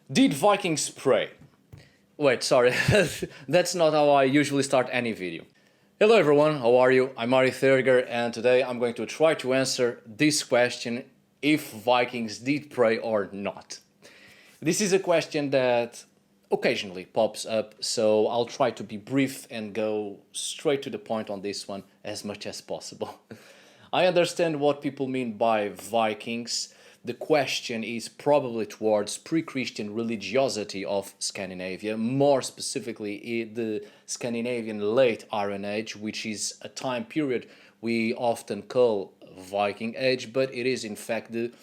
Did Vikings pray? Wait, sorry, that's not how I usually start any video. Hello everyone, how are you? I'm Ari Thurger, and today I'm going to try to answer this question: if Vikings did pray or not. This is a question that occasionally pops up, so I'll try to be brief and go straight to the point on this one as much as possible. I understand what people mean by Vikings. The question is probably towards pre-Christian religiosity of Scandinavia, more specifically the Scandinavian late Iron Age, which is a time period we often call Viking Age, but it is in fact the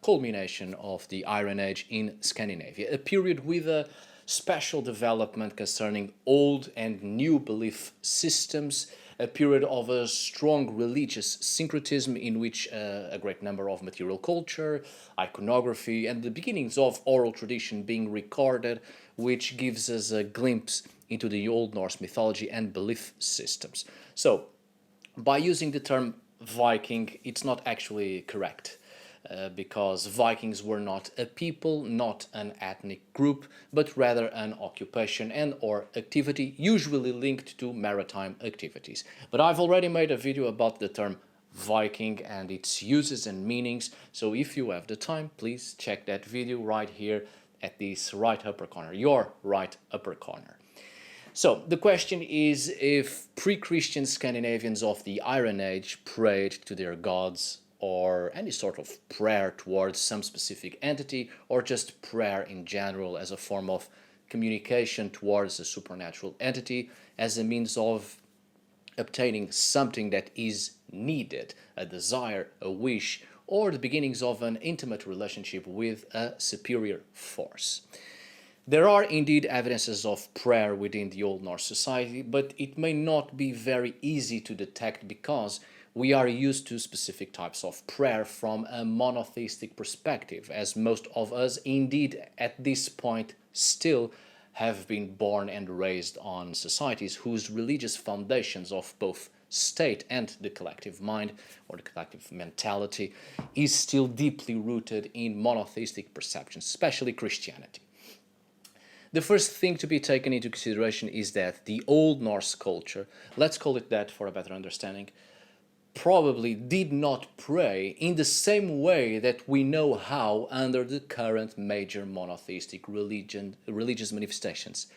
culmination of the Iron Age in Scandinavia, a period with a special development concerning old and new belief systems, a period of a strong religious syncretism in which a great number of material culture, iconography, and the beginnings of oral tradition being recorded, which gives us a glimpse into the Old Norse mythology and belief systems. So, by using the term Viking, it's not actually correct. Because Vikings were not a people, not an ethnic group, but rather an occupation and or activity usually linked to maritime activities. But I've already made a video about the term Viking and its uses and meanings, so if you have the time, please check that video right here at this right upper corner, your right upper corner. So, the question is if pre-Christian Scandinavians of the Iron Age prayed to their gods, or any sort of prayer towards some specific entity, or just prayer in general as a form of communication towards a supernatural entity as a means of obtaining something that is needed, a desire, a wish, or the beginnings of an intimate relationship with a superior force. There are indeed evidences of prayer within the Old Norse society, but it may not be very easy to detect because we are used to specific types of prayer from a monotheistic perspective, as most of us indeed at this point still have been born and raised on societies whose religious foundations of both state and the collective mind, or the collective mentality, is still deeply rooted in monotheistic perceptions, especially Christianity. The first thing to be taken into consideration is that the Old Norse culture, let's call it that for a better understanding, probably did not pray in the same way that we know how under the current major monotheistic religious manifestations.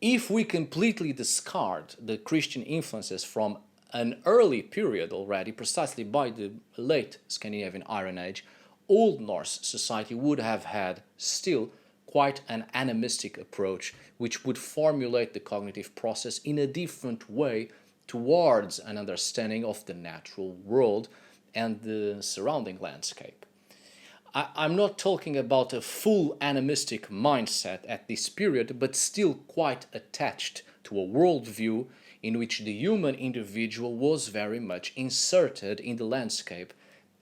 If we completely discard the Christian influences from an early period already, precisely by the late Scandinavian Iron Age, Old Norse society would have had still quite an animistic approach, which would formulate the cognitive process in a different way towards an understanding of the natural world and the surrounding landscape. I'm not talking about a full animistic mindset at this period, but still quite attached to a worldview in which the human individual was very much inserted in the landscape,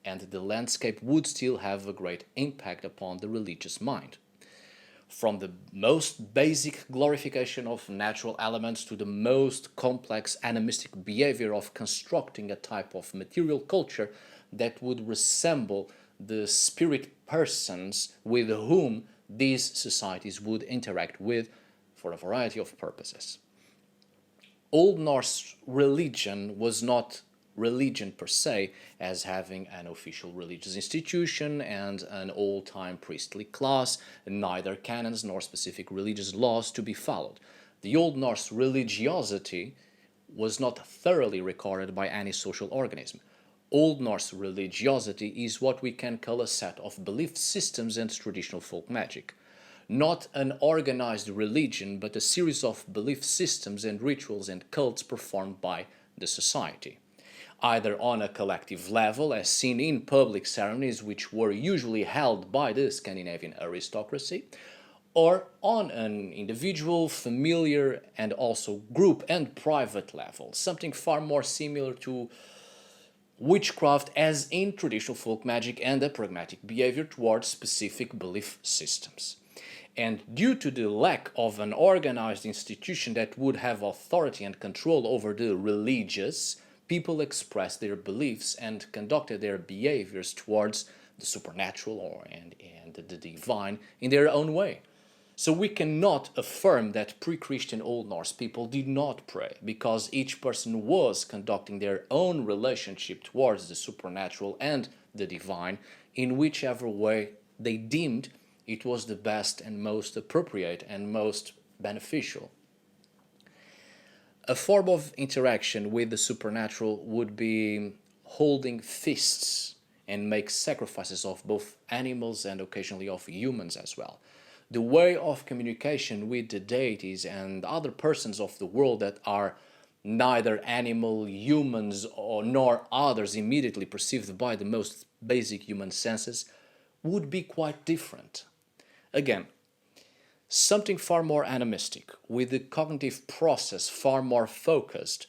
and the landscape would still have a great impact upon the religious mind. From the most basic glorification of natural elements to the most complex animistic behavior of constructing a type of material culture that would resemble the spirit persons with whom these societies would interact with for a variety of purposes. Old Norse religion was not religion per se, as having an official religious institution and an old-time priestly class, neither canons nor specific religious laws to be followed. The Old Norse religiosity was not thoroughly recorded by any social organism. Old Norse religiosity is what we can call a set of belief systems and traditional folk magic. Not an organized religion, but a series of belief systems and rituals and cults performed by the society, either on a collective level, as seen in public ceremonies which were usually held by the Scandinavian aristocracy, or on an individual, familiar, and also group and private level, something far more similar to witchcraft as in traditional folk magic and a pragmatic behavior towards specific belief systems. And due to the lack of an organized institution that would have authority and control over the religious, people expressed their beliefs and conducted their behaviors towards the supernatural and the divine in their own way. So we cannot affirm that pre-Christian Old Norse people did not pray, because each person was conducting their own relationship towards the supernatural and the divine in whichever way they deemed it was the best and most appropriate and most beneficial. A form of interaction with the supernatural would be holding feasts and make sacrifices of both animals and occasionally of humans as well. The way of communication with the deities and other persons of the world that are neither animal, humans, or nor others immediately perceived by the most basic human senses would be quite different. Again, something far more animistic, with the cognitive process far more focused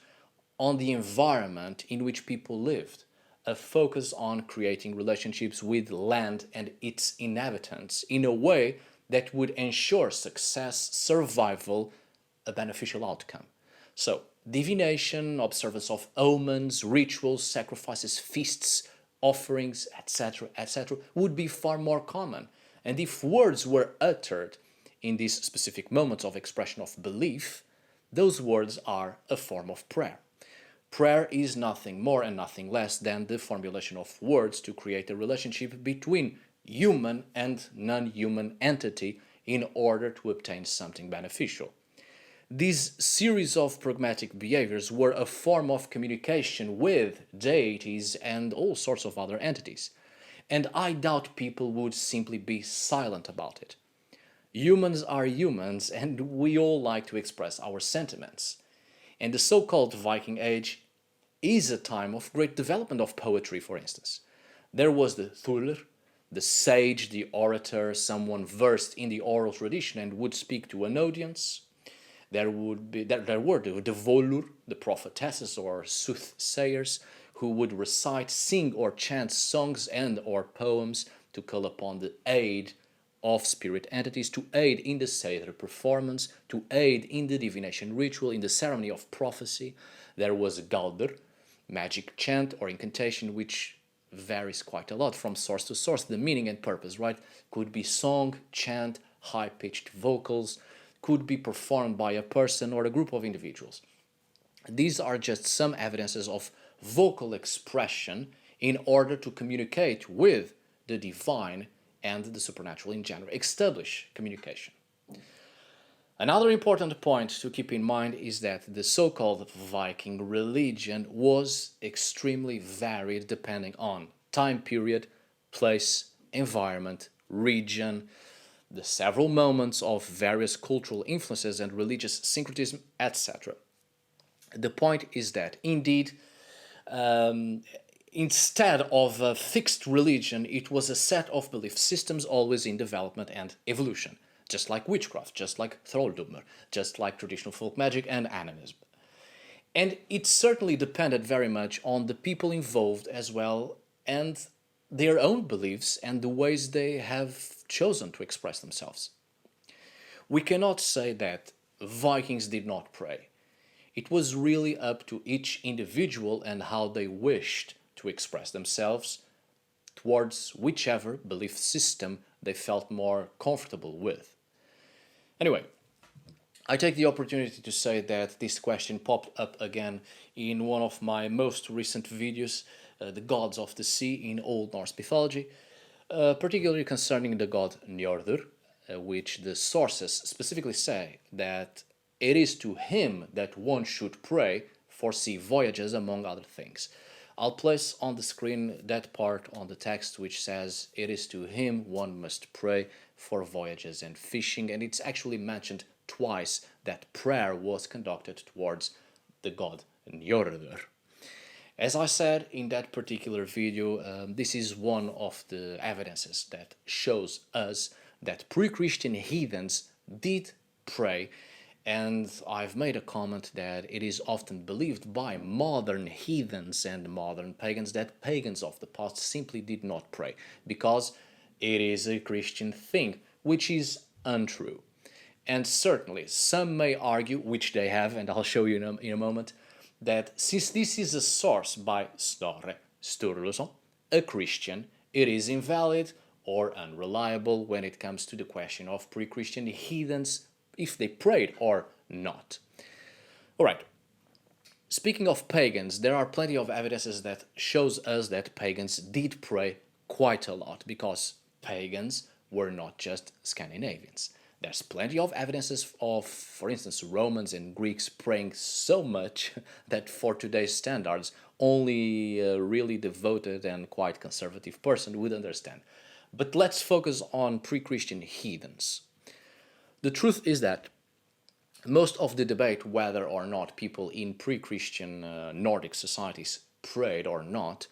on the environment in which people lived, a focus on creating relationships with land and its inhabitants in a way that would ensure success, survival, a beneficial outcome. So, divination, observance of omens, rituals, sacrifices, feasts, offerings, etc., etc., would be far more common. And if words were uttered in these specific moments of expression of belief, those words are a form of prayer. Prayer is nothing more and nothing less than the formulation of words to create a relationship between human and non-human entity in order to obtain something beneficial. These series of pragmatic behaviors were a form of communication with deities and all sorts of other entities, and I doubt people would simply be silent about it. Humans are humans, and we all like to express our sentiments. And the so-called Viking Age is a time of great development of poetry, for instance. There was the Thuller, the sage, the orator, someone versed in the oral tradition and would speak to an audience. There were the Volur, the prophetesses or soothsayers, who would recite, sing or chant songs and or poems to call upon the aid of spirit entities, to aid in the Seder performance, to aid in the divination ritual, in the ceremony of prophecy. There was Galder, magic chant or incantation, which varies quite a lot from source to source. The meaning and purpose, right? Could be song, chant, high-pitched vocals, could be performed by a person or a group of individuals. These are just some evidences of vocal expression in order to communicate with the divine and the supernatural in general, establish communication. Another important point to keep in mind is that the so-called Viking religion was extremely varied depending on time period, place, environment, region, the several moments of various cultural influences and religious syncretism, etc. The point is that, indeed, instead of a fixed religion, it was a set of belief systems always in development and evolution. Just like witchcraft, just like thralldom, just like traditional folk magic and animism. And it certainly depended very much on the people involved as well, and their own beliefs and the ways they have chosen to express themselves. We cannot say that Vikings did not pray. It was really up to each individual and how they wished to express themselves towards whichever belief system they felt more comfortable with. Anyway, I take the opportunity to say that this question popped up again in one of my most recent videos, the gods of the sea in Old Norse mythology, particularly concerning the god Njörður, which the sources specifically say that it is to him that one should pray for sea voyages, among other things. I'll place on the screen that part on the text which says it is to him one must pray for voyages and fishing, and it's actually mentioned twice that prayer was conducted towards the god Njörður. As I said in that particular video, this is one of the evidences that shows us that pre-Christian heathens did pray, and I've made a comment that it is often believed by modern heathens and modern pagans that pagans of the past simply did not pray, because it is a Christian thing, which is untrue. And certainly, some may argue, which they have, and I'll show you in a moment, that since this is a source by Snorre Sturluson, a Christian, it is invalid or unreliable when it comes to the question of pre-Christian heathens, if they prayed or not. Alright, speaking of pagans, there are plenty of evidences that shows us that pagans did pray quite a lot, because pagans were not just Scandinavians. There's plenty of evidences of, for instance, Romans and Greeks praying so much that for today's standards, only a really devoted and quite conservative person would understand. But let's focus on pre-Christian heathens. The truth is that most of the debate whether or not people in pre-Christian Nordic societies prayed or not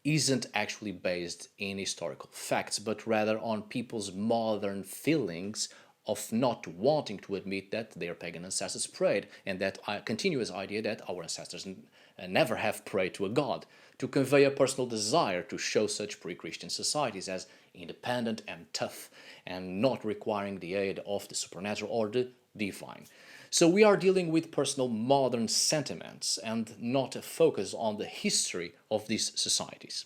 isn't actually based in historical facts, but rather on people's modern feelings of not wanting to admit that their pagan ancestors prayed, and that continuous idea that our ancestors never have prayed to a god, to convey a personal desire to show such pre-Christian societies as independent and tough, and not requiring the aid of the supernatural or the divine. So we are dealing with personal modern sentiments and not a focus on the history of these societies.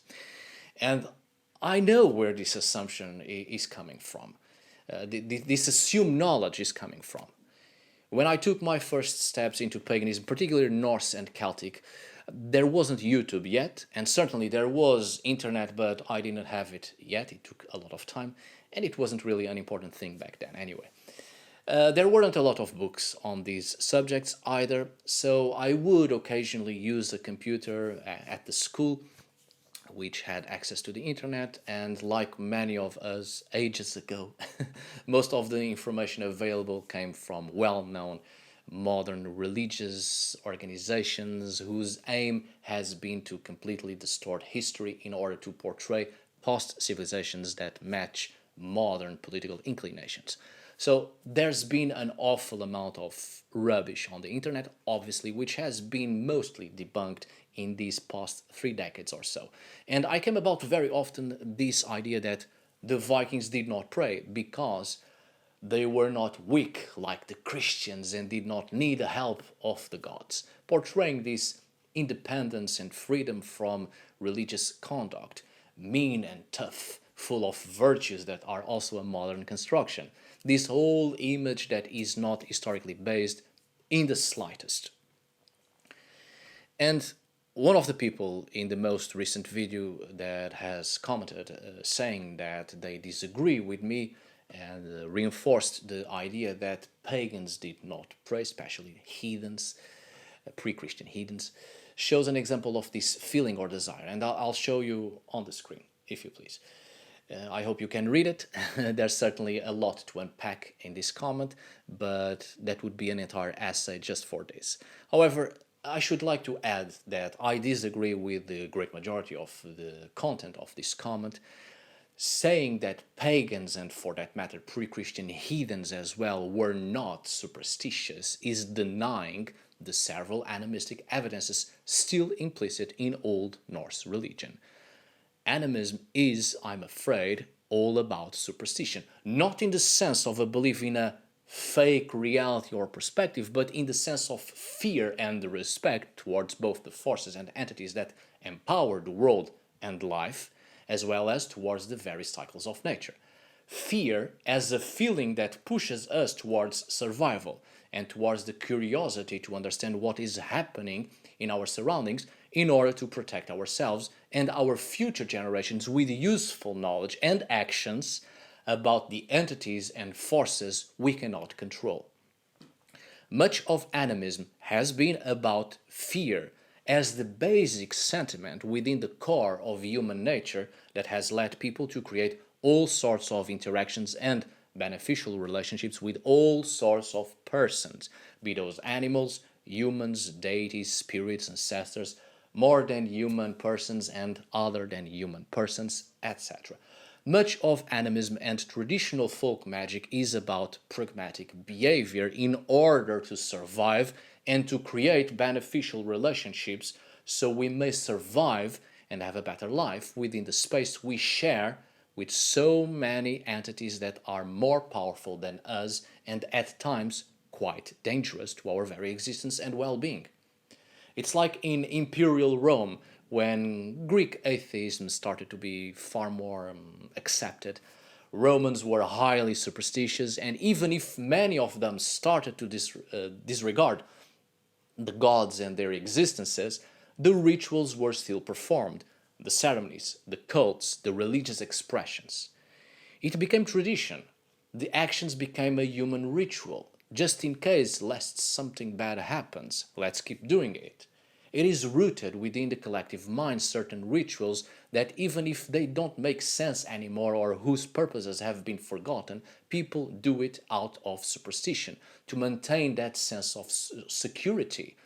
And I know where this assumption is coming from. This assumed knowledge is coming from. When I took my first steps into paganism, particularly Norse and Celtic, there wasn't YouTube yet, and certainly there was internet, but I didn't have it yet. It took a lot of time, and it wasn't really an important thing back then anyway. There weren't a lot of books on these subjects either, so I would occasionally use a computer at the school, which had access to the internet, and like many of us ages ago, most of the information available came from well-known modern religious organizations whose aim has been to completely distort history in order to portray past civilizations that match modern political inclinations. So there's been an awful amount of rubbish on the internet, obviously, which has been mostly debunked in these past 3 decades or so. And I came about very often this idea that the Vikings did not pray because they were not weak like the Christians and did not need the help of the gods, portraying this independence and freedom from religious conduct, mean and tough, full of virtues that are also a modern construction. This whole image that is not historically based in the slightest. And one of the people in the most recent video that has commented saying that they disagree with me and reinforced the idea that pagans did not pray, especially heathens, pre-Christian heathens, shows an example of this feeling or desire. And I'll show you on the screen, if you please. I hope you can read it. There's certainly a lot to unpack in this comment, but that would be an entire essay just for this. However, I should like to add that I disagree with the great majority of the content of this comment. Saying that pagans, and for that matter pre-Christian heathens as well, were not superstitious is denying the several animistic evidences still implicit in Old Norse religion. Animism is, I'm afraid, all about superstition, not in the sense of a belief in a fake reality or perspective, but in the sense of fear and respect towards both the forces and entities that empower the world and life, as well as towards the very cycles of nature. Fear as a feeling that pushes us towards survival and towards the curiosity to understand what is happening in our surroundings in order to protect ourselves and our future generations with useful knowledge and actions about the entities and forces we cannot control. Much of animism has been about fear as the basic sentiment within the core of human nature that has led people to create all sorts of interactions and beneficial relationships with all sorts of persons, be those animals, humans, deities, spirits, ancestors, more than human persons and other than human persons, etc. Much of animism and traditional folk magic is about pragmatic behavior in order to survive and to create beneficial relationships so we may survive and have a better life within the space we share with so many entities that are more powerful than us and at times quite dangerous to our very existence and well-being. It's like in Imperial Rome, when Greek atheism started to be far more accepted. Romans were highly superstitious, and even if many of them started to disregard the gods and their existences, the rituals were still performed, the ceremonies, the cults, the religious expressions. It became tradition. The actions became a human ritual. Just in case lest something bad happens, let's keep doing it. It is rooted within the collective mind certain rituals that even if they don't make sense anymore or whose purposes have been forgotten, people do it out of superstition to maintain that sense of security.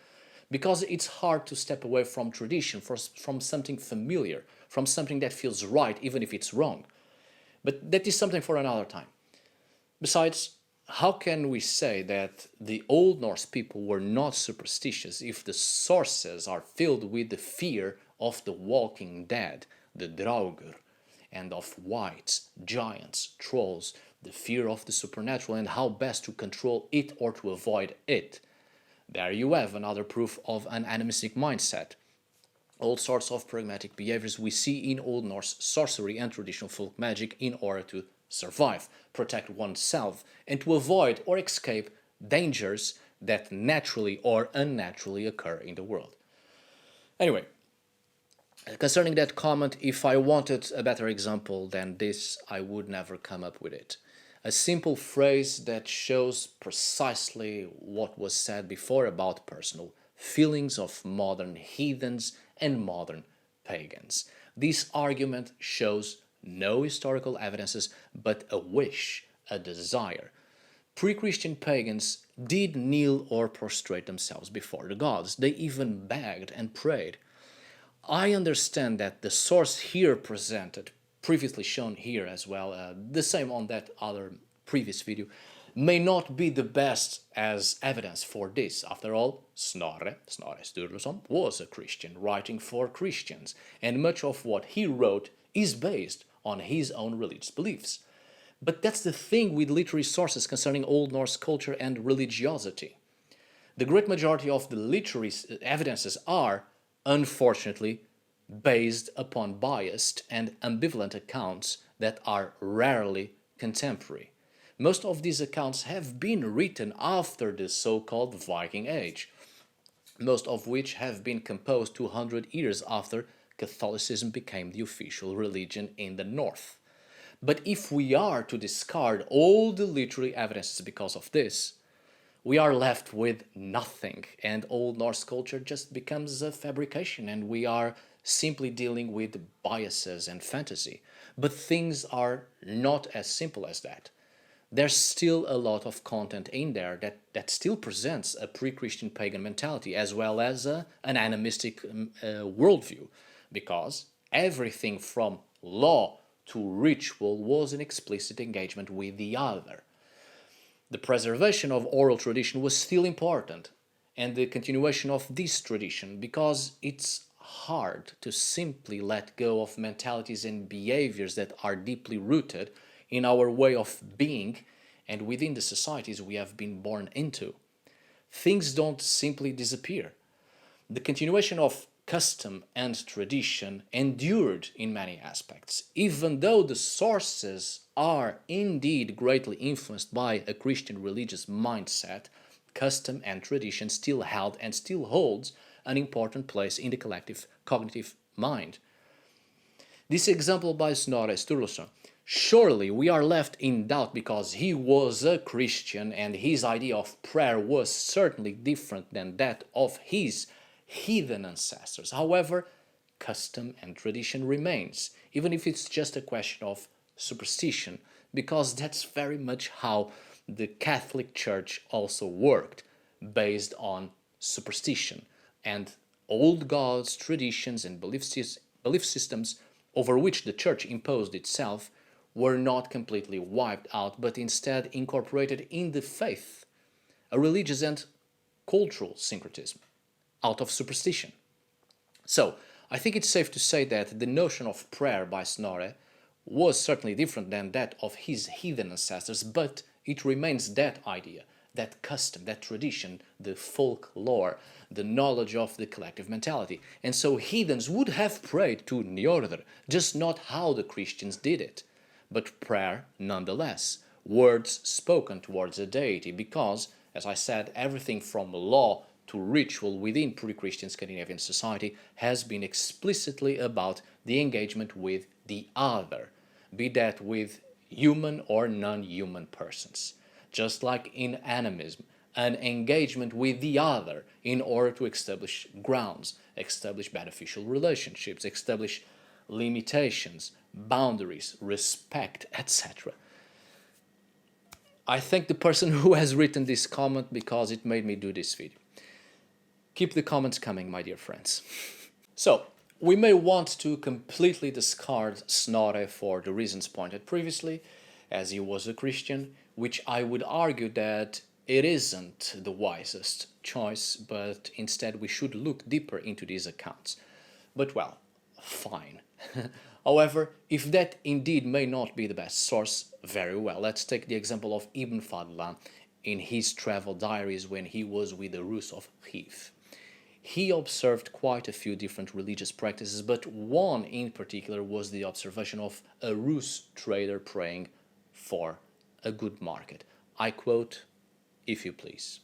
Because it's hard to step away from tradition, from something familiar, from something that feels right even if it's wrong. But that is something for another time. Besides, how can we say that the Old Norse people were not superstitious if the sources are filled with the fear of the walking dead, the draugr, and of wights, giants, trolls, the fear of the supernatural and how best to control it or to avoid it? There you have another proof of an animistic mindset. All sorts of pragmatic behaviors we see in Old Norse sorcery and traditional folk magic in order to survive, protect oneself, and to avoid or escape dangers that naturally or unnaturally occur in the world. Anyway, concerning that comment, if I wanted a better example than this, I would never come up with it. A simple phrase that shows precisely what was said before about personal feelings of modern heathens and modern pagans. This argument shows no historical evidences, but a wish, a desire. Pre-Christian pagans did kneel or prostrate themselves before the gods. They even begged and prayed. I understand that the source here presented, previously shown here as well, the same on that other previous video, may not be the best as evidence for this. After all, Snorre Sturluson was a Christian writing for Christians, and much of what he wrote is based on his own religious beliefs. But that's the thing with literary sources concerning Old Norse culture and religiosity. The great majority of the literary evidences are, unfortunately, based upon biased and ambivalent accounts that are rarely contemporary. Most of these accounts have been written after the so-called Viking Age, most of which have been composed 200 years after Catholicism became the official religion in the north. But if we are to discard all the literary evidences because of this, we are left with nothing, and Old Norse culture just becomes a fabrication, and we are simply dealing with biases and fantasy. But things are not as simple as that. There's still a lot of content in there that still presents a pre-Christian pagan mentality as well as an animistic worldview, because everything from law to ritual was an explicit engagement with the other. The preservation of oral tradition was still important, and the continuation of this tradition, because it's hard to simply let go of mentalities and behaviors that are deeply rooted in our way of being and within the societies we have been born into. Things don't simply disappear. The continuation of custom and tradition endured in many aspects, even though the sources are indeed greatly influenced by a Christian religious mindset. Custom and tradition still held and still holds an important place in the collective cognitive mind. This example by Snorre Sturluson, surely we are left in doubt because he was a Christian and his idea of prayer was certainly different than that of his heathen ancestors. However, custom and tradition remains, even if it's just a question of superstition, because that's very much how the Catholic Church also worked, based on superstition and old gods, traditions and belief systems over which the Church imposed itself were not completely wiped out, but instead incorporated in the faith, a religious and cultural syncretism, out of superstition. So, I think it's safe to say that the notion of prayer by Snorre was certainly different than that of his heathen ancestors, but it remains that idea, that custom, that tradition, the folklore, the knowledge of the collective mentality. And so heathens would have prayed to Njordr, just not how the Christians did it, but prayer nonetheless, words spoken towards a deity, because, as I said, everything from law to ritual within pre-Christian Scandinavian society has been explicitly about the engagement with the other, be that with human or non-human persons. Just like in animism, an engagement with the other in order to establish grounds, establish beneficial relationships, establish limitations, boundaries, respect, etc. I thank the person who has written this comment because it made me do this video. Keep the comments coming, my dear friends. So, we may want to completely discard Snorre for the reasons pointed previously, as he was a Christian, which I would argue that it isn't the wisest choice, but instead we should look deeper into these accounts. But well, fine. However, if that indeed may not be the best source, very well. Let's take the example of Ibn Fadlan in his travel diaries when he was with the Rus of Hif. He observed quite a few different religious practices, but one in particular was the observation of a Rus trader praying for a good market. I quote, if you please.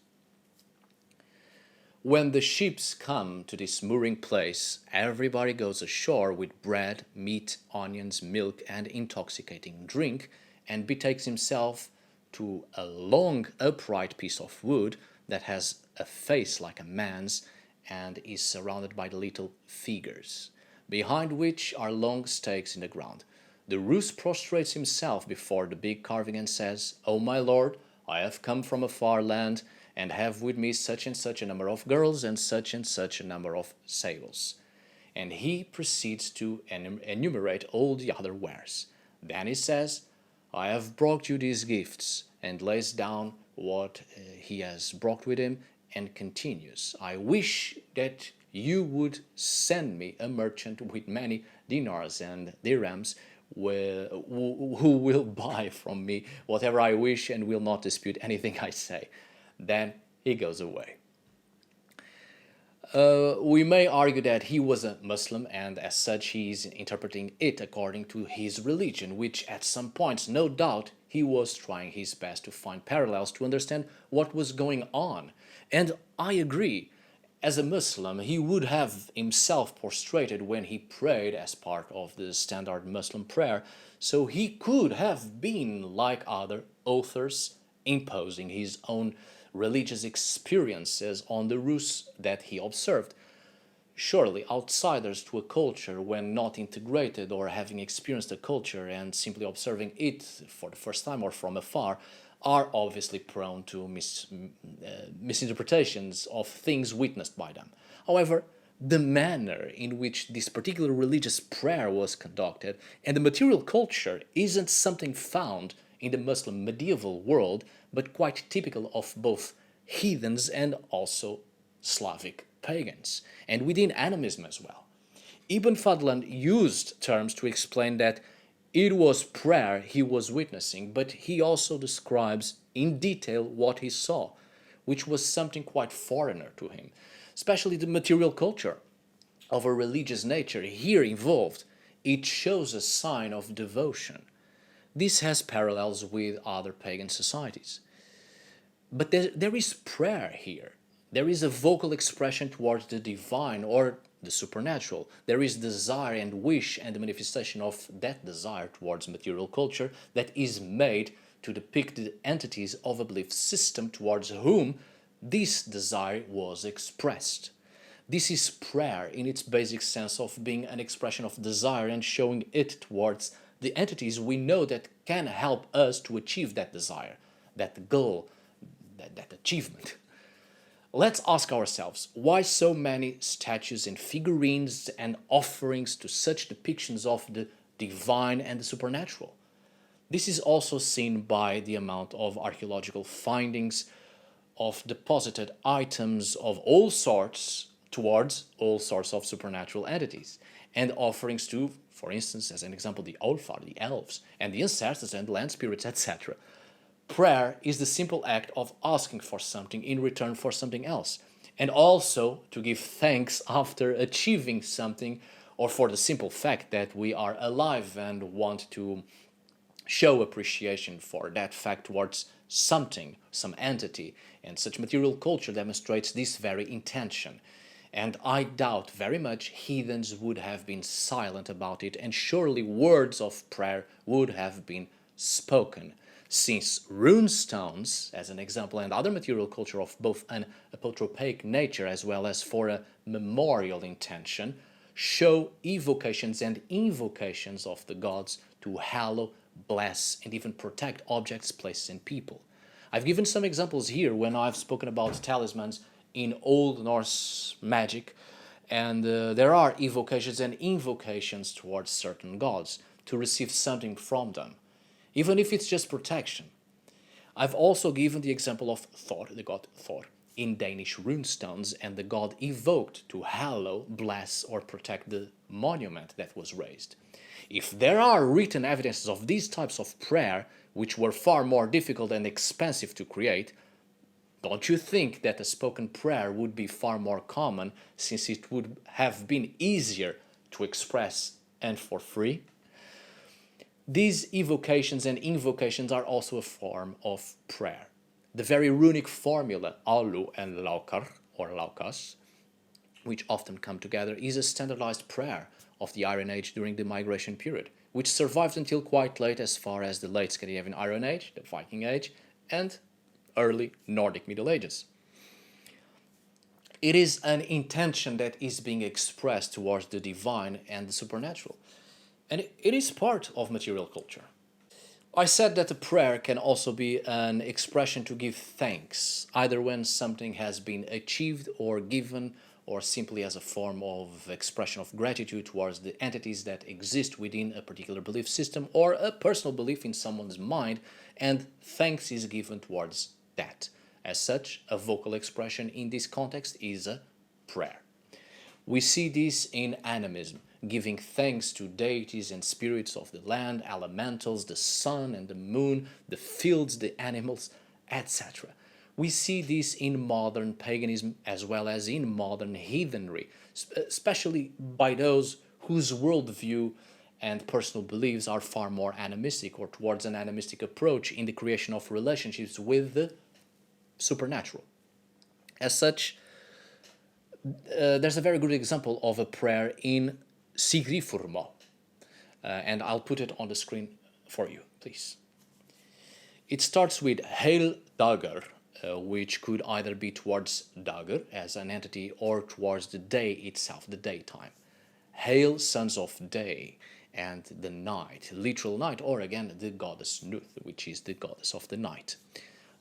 When the ships come to this mooring place, everybody goes ashore with bread, meat, onions, milk, and intoxicating drink, and betakes himself to a long upright piece of wood that has a face like a man's, and is surrounded by the little figures, behind which are long stakes in the ground. The Rus prostrates himself before the big carving and says, "O my lord, I have come from a far land, and have with me such and such a number of girls and such a number of sables." And he proceeds to enumerate all the other wares. Then he says, "I have brought you these gifts," and lays down what he has brought with him, and continues, "I wish that you would send me a merchant with many dinars and dirhams who will buy from me whatever I wish and will not dispute anything I say." Then he goes away. We may argue that he was a Muslim, and as such he is interpreting it according to his religion, which at some points, no doubt, he was trying his best to find parallels to understand what was going on. And I agree, as a Muslim, he would have himself prostrated when he prayed as part of the standard Muslim prayer, so he could have been like other authors, imposing his own religious experiences on the Rus that he observed. Surely outsiders to a culture, when not integrated or having experienced a culture and simply observing it for the first time or from afar, are obviously prone to misinterpretations of things witnessed by them. However, the manner in which this particular religious prayer was conducted and the material culture isn't something found in the Muslim medieval world, but quite typical of both heathens and also Slavic pagans, and within animism as well. Ibn Fadlan used terms to explain that it was prayer he was witnessing, but he also describes in detail what he saw, which was something quite foreigner to him, especially the material culture of a religious nature here involved. It shows a sign of devotion. This has parallels with other pagan societies. But there is prayer here. There is a vocal expression towards the divine or the supernatural. There is desire and wish and the manifestation of that desire towards material culture that is made to depict the entities of a belief system towards whom this desire was expressed. This is prayer in its basic sense of being an expression of desire and showing it towards the entities we know that can help us to achieve that desire, that goal, that achievement. Let's ask ourselves, why so many statues and figurines and offerings to such depictions of the divine and the supernatural? This is also seen by the amount of archaeological findings of deposited items of all sorts towards all sorts of supernatural entities, and offerings to, for instance, as an example, the Olfar, the elves, and the ancestors and land spirits, etc. Prayer is the simple act of asking for something in return for something else, and also to give thanks after achieving something, or for the simple fact that we are alive and want to show appreciation for that fact towards something, some entity, and such material culture demonstrates this very intention. And I doubt very much heathens would have been silent about it, and surely words of prayer would have been spoken, since runestones, as an example, and other material culture of both an apotropaic nature as well as for a memorial intention, show evocations and invocations of the gods to hallow, bless, and even protect objects, places, and people. I've given some examples here when I've spoken about talismans in Old Norse magic, and there are evocations and invocations towards certain gods to receive something from them, even if it's just protection. I've also given the example of Thor, the god Thor, in Danish runestones, and the god evoked to hallow, bless, or protect the monument that was raised. If there are written evidences of these types of prayer, which were far more difficult and expensive to create, don't you think that a spoken prayer would be far more common, since it would have been easier to express and for free? These evocations and invocations are also a form of prayer. The very runic formula, alu and laukar, or laukas, which often come together, is a standardized prayer of the Iron Age during the migration period, which survived until quite late as far as the late Scandinavian Iron Age, the Viking Age, and early Nordic Middle Ages. It is an intention that is being expressed towards the divine and the supernatural, and it is part of material culture. I said that a prayer can also be an expression to give thanks, either when something has been achieved or given, or simply as a form of expression of gratitude towards the entities that exist within a particular belief system or a personal belief in someone's mind, and thanks is given towards that. As such, a vocal expression in this context is a prayer. We see this in animism, giving thanks to deities and spirits of the land, elementals, the sun and the moon, the fields, the animals, etc. We see this in modern paganism as well as in modern heathenry, especially by those whose worldview and personal beliefs are far more animistic, or towards an animistic approach in the creation of relationships with the supernatural. As such, there's a very good example of a prayer in Sigrifurmo, and I'll put it on the screen for you, please. It starts with Hail Dagr, which could either be towards Dagr as an entity or towards the day itself, the daytime. Hail sons of day and the night, literal night, or again the goddess Nuth, which is the goddess of the night.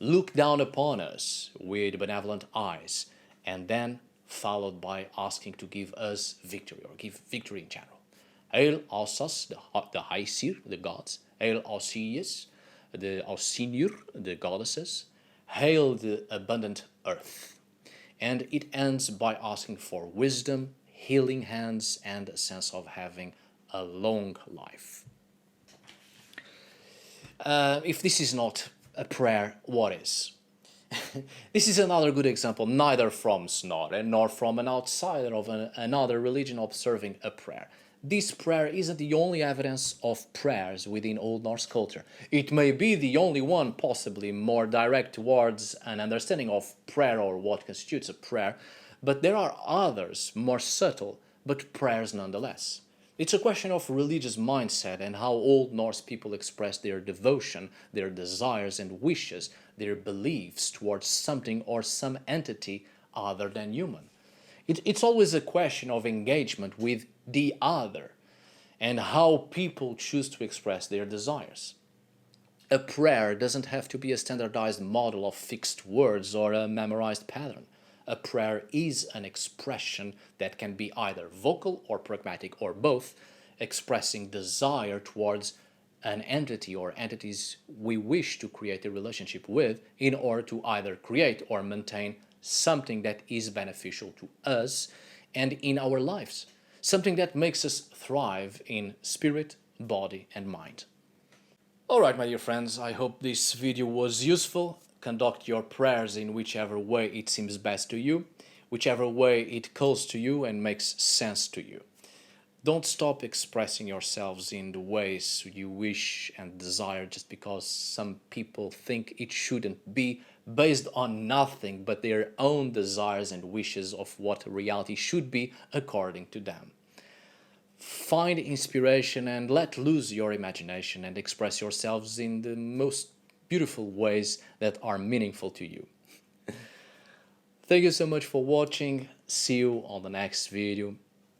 Look down upon us with benevolent eyes, and then followed by asking to give us victory, or give victory in general. Hail Ausas, the Haisir, the gods. Hail Ausius, the Ausinur, the goddesses. Hail the abundant earth. And it ends by asking for wisdom, healing hands, and a sense of having a long life. If this is not a prayer, what is? This is another good example, neither from Snorre nor from an outsider of another religion observing a prayer. This prayer isn't the only evidence of prayers within Old Norse culture. It may be the only one possibly more direct towards an understanding of prayer or what constitutes a prayer, but there are others more subtle, but prayers nonetheless. It's a question of religious mindset and how Old Norse people express their devotion, their desires and wishes, their beliefs towards something or some entity other than human. It's always a question of engagement with the other and how people choose to express their desires. A prayer doesn't have to be a standardized model of fixed words or a memorized pattern. A prayer is an expression that can be either vocal or pragmatic or both, expressing desire towards an entity or entities we wish to create a relationship with in order to either create or maintain something that is beneficial to us and in our lives, something that makes us thrive in spirit, body, and mind. Alright, my dear friends, I hope this video was useful. Conduct your prayers in whichever way it seems best to you, whichever way it calls to you and makes sense to you. Don't stop expressing yourselves in the ways you wish and desire just because some people think it shouldn't be, based on nothing but their own desires and wishes of what reality should be according to them. Find inspiration and let loose your imagination and express yourselves in the most beautiful ways that are meaningful to you. Thank you so much for watching. See you on the next video.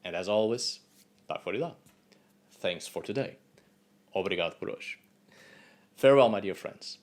And as always, tack för idag. Thanks for today. Obrigado por hoje. Farewell, my dear friends.